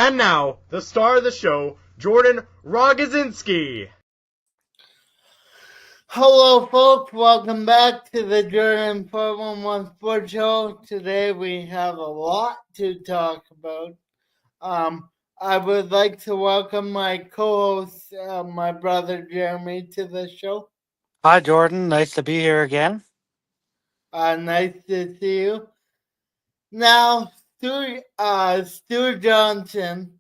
And now, the star of the show, Jordan Rogozinski. Hello, folks. Welcome back to the Jordan 411 Sports Show. Today we have a lot to talk about. I would like to welcome my co-host, my brother Jeremy, to the show. Hi, Jordan. Nice to be here again. Nice to see you. Now, Stu Johnson,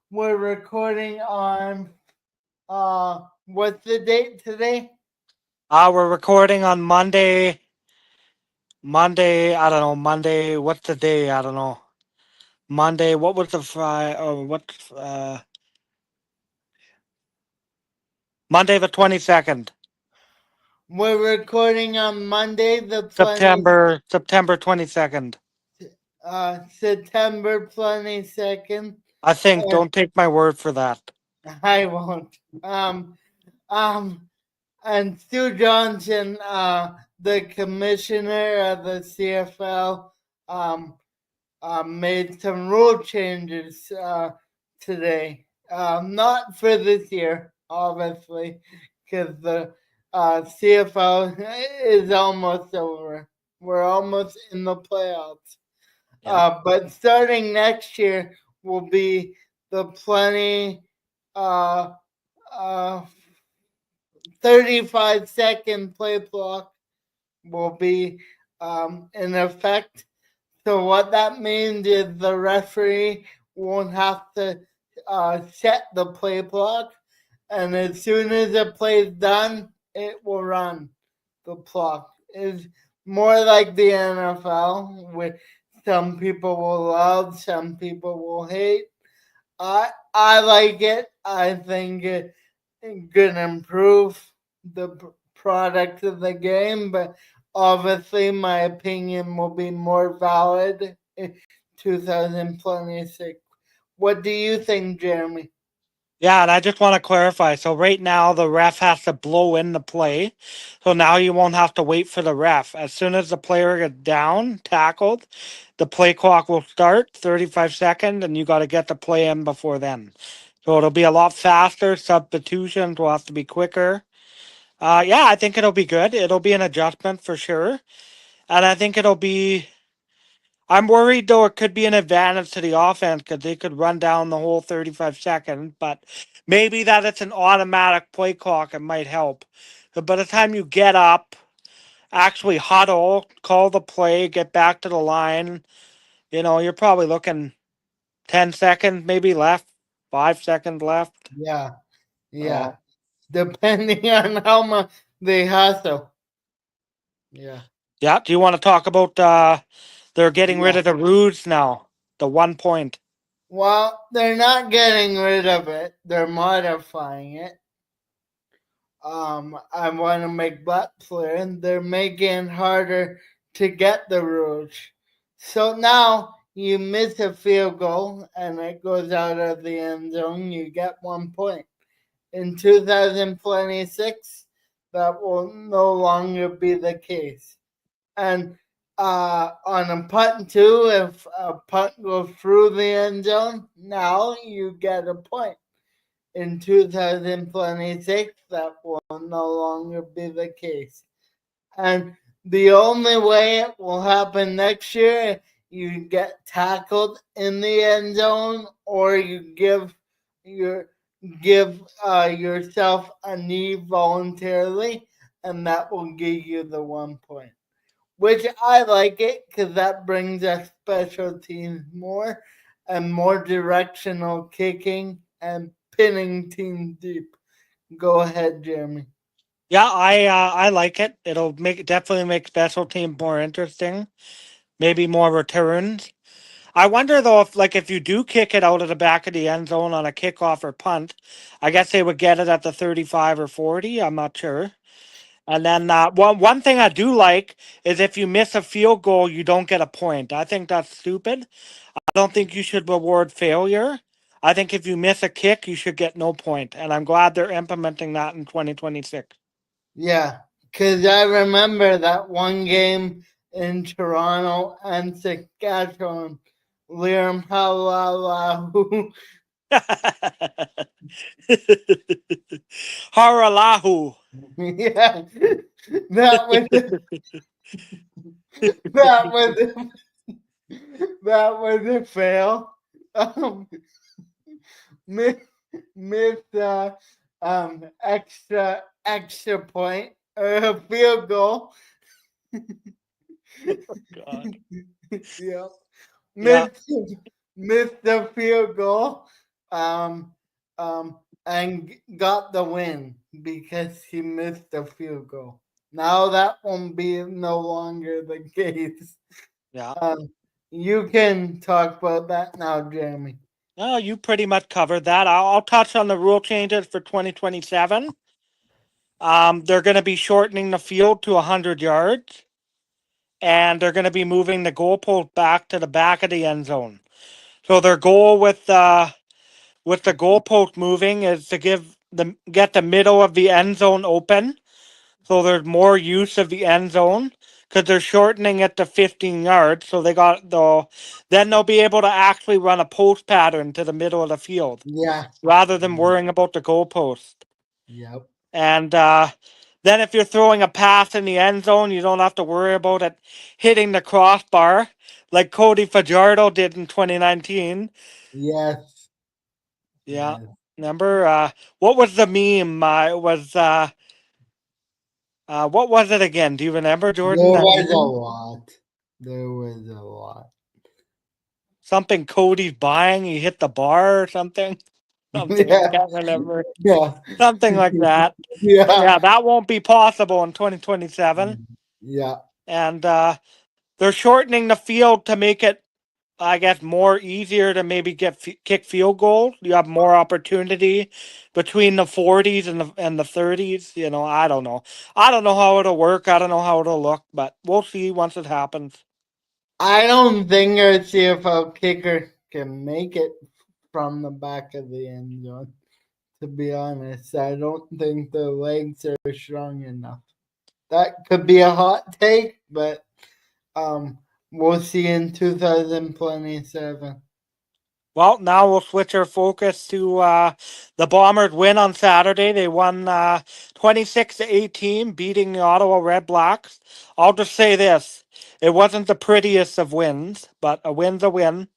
we're recording on, what's the date today? We're recording on Monday. I don't know. Monday, what's the day? I don't know. Monday, what was the Friday? Or what? Monday the 22nd. We're recording on Monday, the September 22nd. September 22nd. I think. Don't take my word for that. I won't. And Stu Johnson, the commissioner of the CFL, made some rule changes today. Not for this year, obviously, because the CFL is almost over. We're almost in the playoffs. Yeah. But starting next year will be the 35-second play clock will be in effect. So what that means is the referee won't have to set the play clock, and as soon as the play is done, it will run. The clock is more like the NFL, where some people will love, some people will hate. I like it. I think it could improve the product of the game, but obviously my opinion will be more valid in 2026. What do you think, Jeremy? Yeah, and I just want to clarify. So right now the ref has to blow in the play. So now you won't have to wait for the ref. As soon as the player gets down, tackled, the play clock will start 35 seconds and you got to get the play in before then. So it'll be a lot faster. Substitutions will have to be quicker. Yeah, I think it'll be good. It'll be an adjustment for sure. And I think it'll be. I'm worried though it could be an advantage to the offense because they could run down the whole 35 seconds. But maybe that it's an automatic play clock. It might help. But by the time you get up, actually huddle, call the play, get back to the line, you're probably looking 10 seconds maybe left, 5 seconds left. Yeah. Depending on how much they hustle. Yeah. Yeah. Do you want to talk about they're getting rid of the rules now? The 1 point. Well, they're not getting rid of it. They're modifying it. I want to make that clear. And they're making it harder to get the rules. So now you miss a field goal and it goes out of the end zone, you get 1 point. In 2026, that will no longer be the case. And on a punt too, if a punt goes through the end zone, now you get a point. In 2026, that will no longer be the case. And the only way it will happen next year, you get tackled in the end zone, or you give yourself a knee voluntarily, and that will give you the 1 point. Which I like it because that brings us special teams more and more directional kicking and pinning teams deep. Go ahead, Jeremy. Yeah, I like it. It'll definitely make special teams more interesting. Maybe more returns. I wonder though if you do kick it out of the back of the end zone on a kickoff or punt, I guess they would get it at the 35 or 40. I'm not sure. And then one thing I do like is if you miss a field goal, you don't get a point. I think that's stupid. I don't think you should reward failure. I think if you miss a kick, you should get no point. And I'm glad they're implementing that in 2026. Yeah, because I remember that one game in Toronto and Saskatchewan Liam Halalahu. Haralahu. Yeah, that was that was that was a fail. Um, miss missed extra point or a field goal. God. Yeah, Yeah. missed missed the field goal. Um, and got the win because he missed the field goal. Now that won't be no longer the case. Yeah. Um, you can talk about that now, Jeremy. Oh, you pretty much covered that. I'll touch on the rule changes for 2027. They're going to be shortening the field to 100 yards, and they're going to be moving the goalpost back to the back of the end zone. So their goal with the goalpost moving is to get the middle of the end zone open, so there's more use of the end zone because they're shortening it to 15 yards. So then they'll be able to actually run a post pattern to the middle of the field Yeah. rather than worrying about the goalpost. Yep. And then if you're throwing a pass in the end zone, you don't have to worry about it hitting the crossbar like Cody Fajardo did in 2019. Yes. Yeah. Yes. Remember, what was the meme? It was, what was it again? Do you remember, Jordan? There That was a meme? lot. There was a lot. Something Cody's buying, he hit the bar or something. Something, I Yeah. can't remember. Yeah. Something like that. But Yeah. yeah, that won't be possible in 2027. Yeah. And they're shortening the field to make it, I guess, more easier to maybe kick field goals. You have more opportunity between the 40s and the 30s. You know, I don't know. I don't know how it'll work. I don't know how it'll look, but we'll see once it happens. I don't think our CFL kicker can make it from the back of the end zone. To be honest, I don't think the legs are strong enough. That could be a hot take, but um, we'll see in 2027. Well, now we'll switch our focus to the Bombers' win on Saturday. They won 26-18, beating the Ottawa Red Blacks. I'll just say this: it wasn't the prettiest of wins, but a win's a win.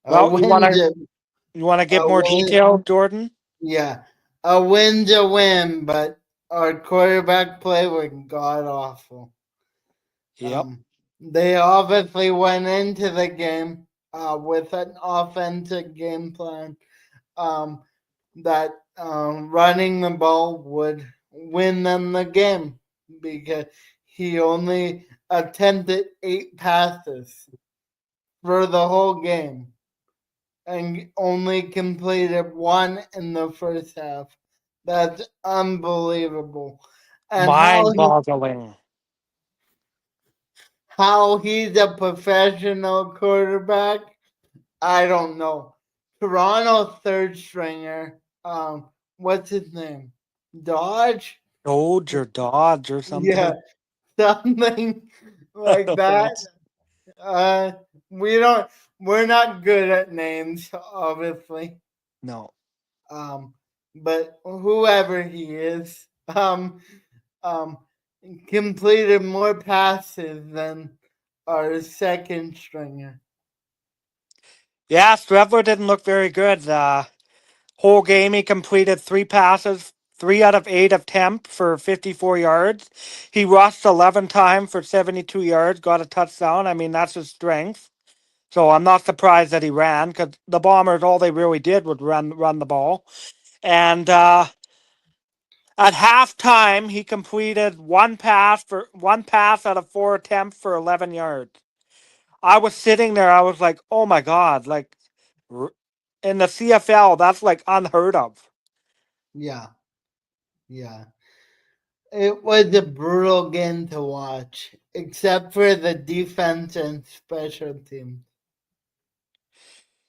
A Well, win, you want to a give more win, detail, Jordan? yeah, a win's a win, but our quarterback play was god awful. Yep. They obviously went into the game with an offensive game plan that running the ball would win them the game because he only attempted 8 passes for the whole game and only completed one in the first half. That's unbelievable. And Mind-boggling. how he's a professional quarterback, I don't know. Toronto third stringer, what's his name? Dodge? Dodge or Yeah, something. something like that. Uh, we don't. We're not good at names, obviously. No. Um, but whoever he is, um, completed more passes than our second stringer. Yeah, Strebler didn't look very good. Whole game he completed 3 passes, 3 out of 8 attempt for 54 yards. He rushed 11 times for 72 yards, got a touchdown. I mean, that's his strength. So I'm not surprised that he ran because the Bombers, all they really did was run the ball. And at halftime, he completed 1 pass out of 4 attempts for 11 yards. I was sitting there, I was like, oh my God, like in the CFL, that's like unheard of. Yeah, yeah. It was a brutal game to watch, except for the defense and special teams.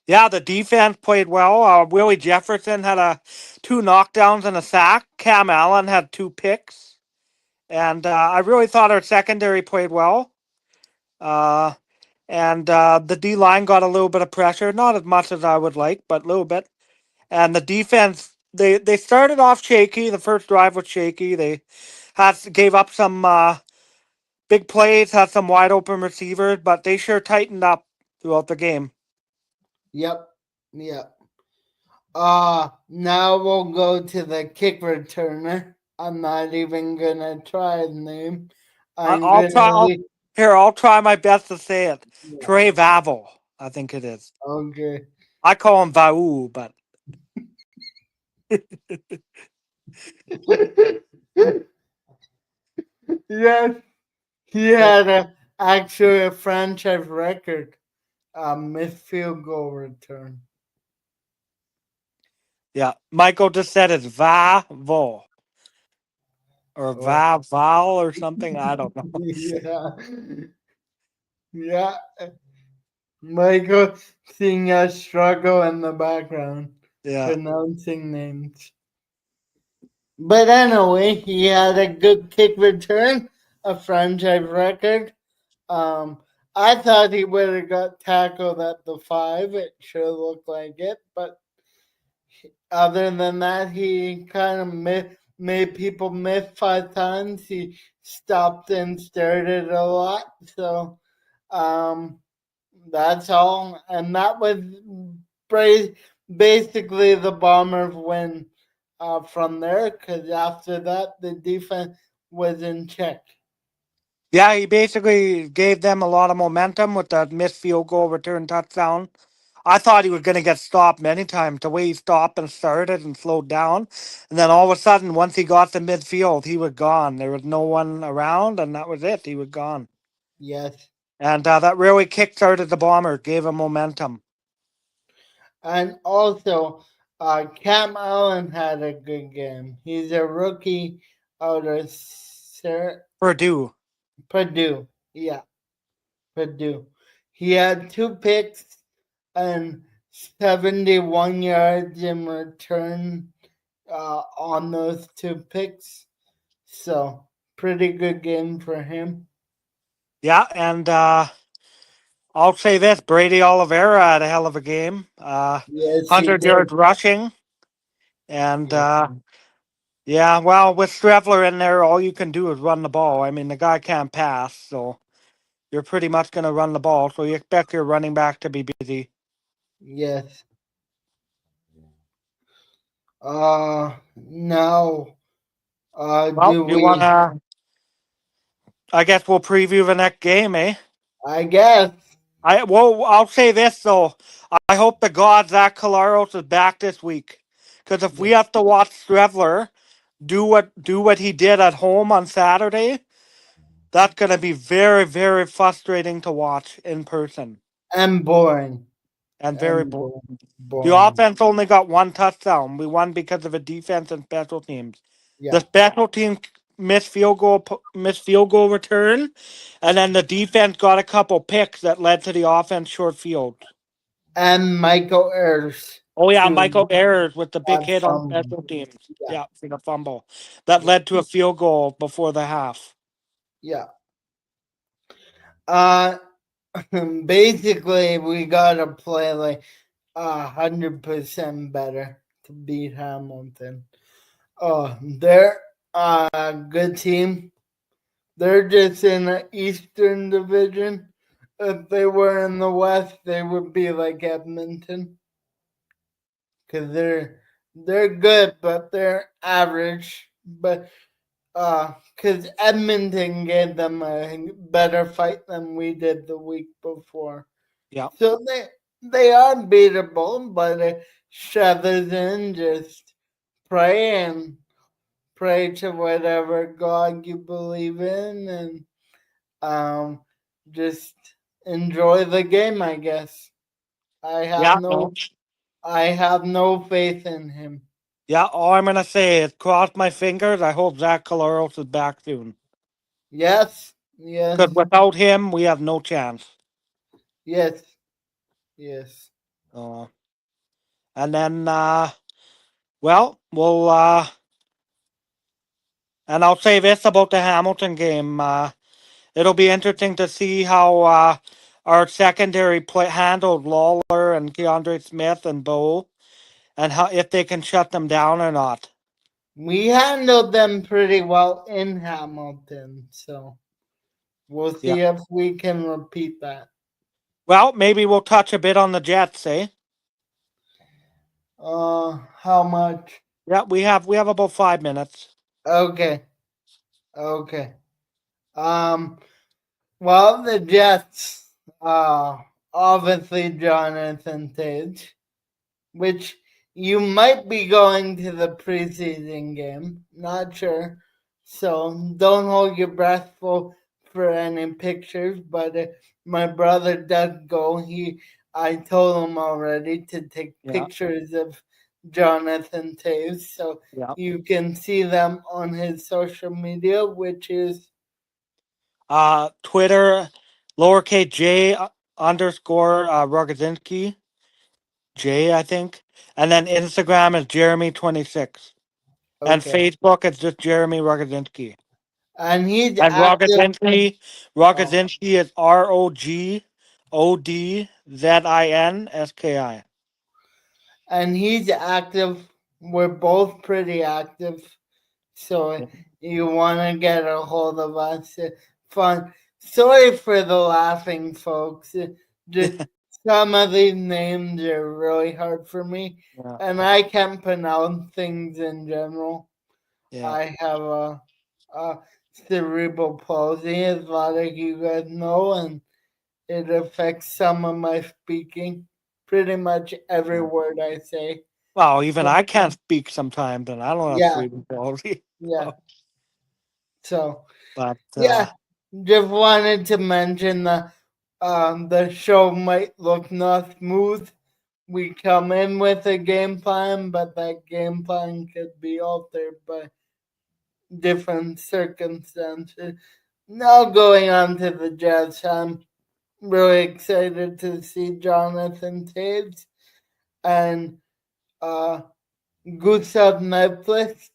Yeah, the defense played well. Willie Jefferson had 2 knockdowns and a sack. Cam Allen had 2 picks. And I really thought our secondary played well. Uh, and the D line got a little bit of pressure, not as much as I would like, but a little bit. And the defense, they started off shaky. The first drive was shaky. They gave up some big plays, had some wide open receivers, but they sure tightened up throughout the game. Yep. Yep. Now we'll go to the kick returner. I'm not even gonna try his name. I'm I'll try. gonna leave. I'll try my best to say it. Yeah. Trey Vavel, I think it is. Okay. I call him Vau, but Yes, he had actually a franchise record missed field goal return. yeah, Michael just said it's Vavel or Oh. Vaval or something. I don't know. Yeah. Yeah. Michael seeing us struggle in the background Yeah, pronouncing names. But anyway, he had a good kick return, a franchise record. I thought he would have got tackled at the 5. It sure looked like it, but other than that, he kind of made people miss 5 times. He stopped and started a lot, so um, that's all. And that was basically the Bombers win from there, because after that, the defense was in check. yeah. He basically gave them a lot of momentum with that missed field goal return touchdown. I thought he was going to get stopped many times. The way he stopped and started and slowed down, and then all of a sudden, once he got to midfield, he was gone. There was no one around, and that was it. He was gone. Yes. And that really kick-started the Bomber, gave him momentum. And also, Cam Allen had a good game. He's a rookie out of Purdue. Purdue. Yeah, Purdue. He had 2 picks and 71 yards in return on those 2 picks. So, pretty good game for him. Yeah, and I'll say this: Brady Oliveira had a hell of a game. Yes, he 100 did. yards rushing, and Yeah. yeah, well, with Strevler in there, all you can do is run the ball. I mean, the guy can't pass, so you're pretty much going to run the ball. So you expect your running back to be busy. Yes. Now, Well, do you want we? to? I guess we'll preview the next game, eh? I guess. I'll say this though. I hope to God Zach Calaros is back this week, because if we Yes. have to watch Strevler do what he did at home on Saturday, that's gonna be very, very frustrating to watch in person And boring. and very And boring. The boring. offense only got one touchdown. We won because of a defense and special teams. The Yeah. special team missed field goal return, and then the defense got a couple picks that led to the offense short field. And Michael Ayers Oh yeah, too. Michael Ayers with the big Got hit on fumbled. special teams. Yeah. Yeah, for the fumble that Yeah. led to a field goal before the half. Yeah. Uh basically we gotta play like 100% better to beat Hamilton. Oh, they're a good team. They're just in the Eastern Division. If they were in the West, they would be like Edmonton, because they're good, but they're average. But because Edmonton gave them a better fight than we did the week before, Yeah, so they are beatable. But Shathers in just pray and pray to whatever God you believe in, and um, just enjoy the game. I guess I have yeah, no no. I have no faith in him. Yeah, all I'm gonna say is cross my fingers. I hope Zach Calaros is back soon. Yes, Because yes, without him, we have no chance. yes, yes. Uh, and then, well, we'll, and I'll say this about the Hamilton game. It'll be interesting to see how our secondary play handled Lawler and Keandre Smith and Bo, and how if they can shut them down or not. We handled them pretty well in Hamilton, so we'll Yeah. see if we can repeat that. Well, maybe we'll touch a bit on the Jets, eh? How much? Yeah, we have about 5 minutes. Okay, okay. Um, well, the Jets, obviously Jonathan Tage, which you might be going to the preseason game. Not sure. So don't hold your breath for any pictures. But my brother does go. I told him already to take Yeah, pictures of Jonathan Taves, so yeah. you can see them on his social media, which is Twitter, lowercase J underscore Rogozinski, J I think, and then Instagram is Jeremy26, and okay. Facebook is just Jeremy Rogozinski. And he's And active. Oh, Rogozinski is ROGODZINSKI. and he's active. We're both pretty active. So you want to get a hold of us. Fun. Sorry for the laughing, folks. Just some of these names are really hard for me, Yeah, and I can't pronounce things in general. yeah. I have a cerebral palsy, as a lot of you guys know, and it affects some of my speaking. Pretty much every word I say. Well, even So, I can't speak sometimes, and I don't have yeah, cerebral palsy. yeah. So But yeah, just wanted to mention the show might look not smooth. We come in with a game plan, but that game plan could be altered by different circumstances. Now going on to the Jazz, I'm really excited to see Jonathan Taves and uh, Gustav Nyquist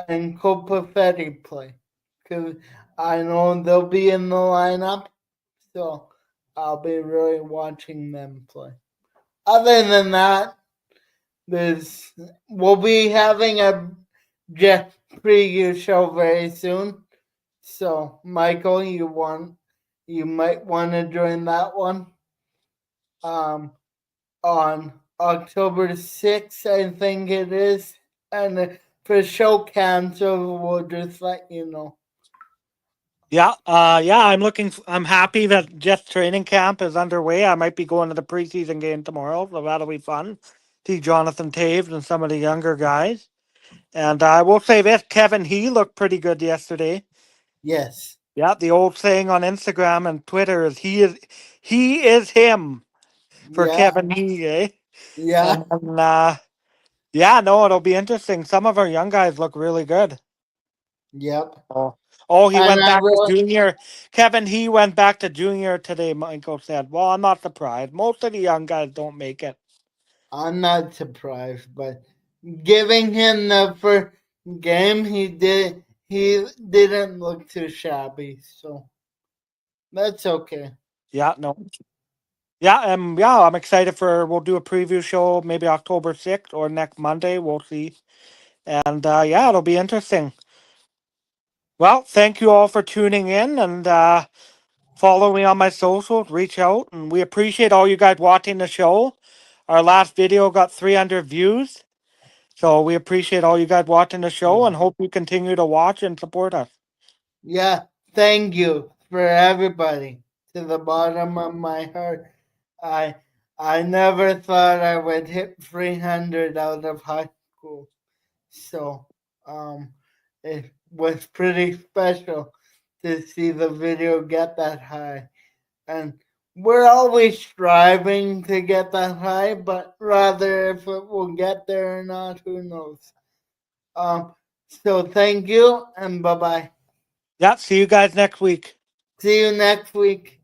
and Copafetti play. Because I know they'll be in the lineup, so I'll be really watching them play. Other than that, there's we'll be having a Jet preview show very soon. So Michael, you might want to join that one. Um, on October 6th, I think it is, and if the show cancel, we'll just let you know. yeah, I'm happy that Jets training camp is underway. I might be going to the preseason game tomorrow, so that'll be fun. See Jonathan Taves and some of the younger guys. And I will say this: Kevin He looked pretty good yesterday. Yes. Yeah, the old saying on Instagram and Twitter is he is him for Yeah. Kevin He, eh? Yeah. And yeah, no, it'll be interesting. Some of our young guys look really good. Yep. Oh, he And went I back to really, junior. Kevin, he went back to junior today, Michael said. Well, I'm not surprised. Most of the young guys don't make it. I'm not surprised, but giving him the first game, he didn't look too shabby, so that's okay. Yeah, no. Yeah, I'm excited we'll do a preview show maybe October 6th or next Monday. We'll see. And yeah, it'll be interesting. Well, thank you all for tuning in and follow me on my socials, reach out, and we appreciate all you guys watching the show. Our last video got 300 views. So we appreciate all you guys watching the show and hope you continue to watch and support us. Yeah, thank you for everybody to the bottom of my heart. I I never thought I would hit 300 out of high school. So, it was pretty special to see the video get that high. And we're always striving to get that high, but rather if it will get there or not, who knows. So thank you and bye bye. Yeah, see you guys next week. See you next week.